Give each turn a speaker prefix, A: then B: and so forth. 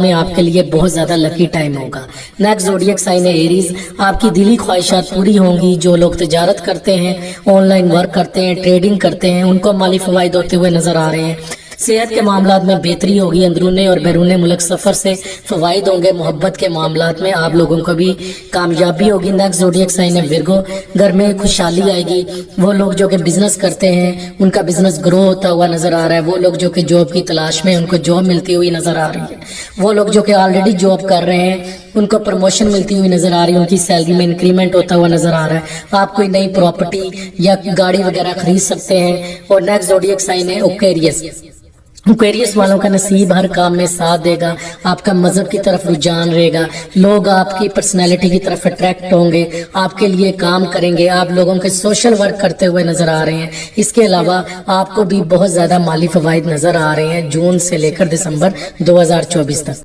A: میں آپ کے لیے بہت زیادہ لکی ٹائم ہوگا۔ نیکسٹ زوڈیک سائن ہے ایریز، آپ کی دلی خواہشات پوری ہوں گی۔ جو لوگ تجارت کرتے ہیں، آن لائن ورک کرتے ہیں، ٹریڈنگ کرتے ہیں، ان کو مالی فوائد ہوتے ہوئے نظر آ رہے ہیں۔ صحت کے معاملات میں بہتری ہوگی، اندرون اور بیرون ملک سفر سے فوائد ہوں گے۔ محبت کے معاملات میں آپ لوگوں کو بھی کامیابی ہوگی۔ نیکسٹ زوڈیک سائن ہے ورگو، گھر میں خوشحالی آئے گی۔ وہ لوگ جو کہ بزنس کرتے ہیں ان کا بزنس گرو ہوتا ہوا نظر آ رہا ہے۔ وہ لوگ جو کہ جاب کی تلاش میں ان کو جاب ملتی ہوئی نظر آ رہی ہے۔ وہ لوگ جو کہ آلریڈی جاب کر رہے ہیں ان کو پروموشن ملتی ہوئی نظر آ رہی ہے، ان کی سیلری میں انکریمنٹ ہوتا ہوا نظر آ رہا ہے۔ آپ کوئی نئی پراپرٹی یا گاڑی وغیرہ خرید سکتے ہیں۔ اور نیکسٹ زوڈیک سائن ہے ایکویریس، ایکویریس والوں کا نصیب ہر کام میں ساتھ دے گا۔ آپ کا مذہب کی طرف رجحان رہے گا، لوگ آپ کی پرسنالٹی کی طرف اٹریکٹ ہوں گے، آپ کے لیے کام کریں گے، آپ لوگوں کے سوشل ورک کرتے ہوئے نظر آ رہے ہیں۔ اس کے علاوہ آپ کو بھی بہت زیادہ مالی فوائد نظر آ رہے ہیں جون سے لے کر دسمبر 2024 تک۔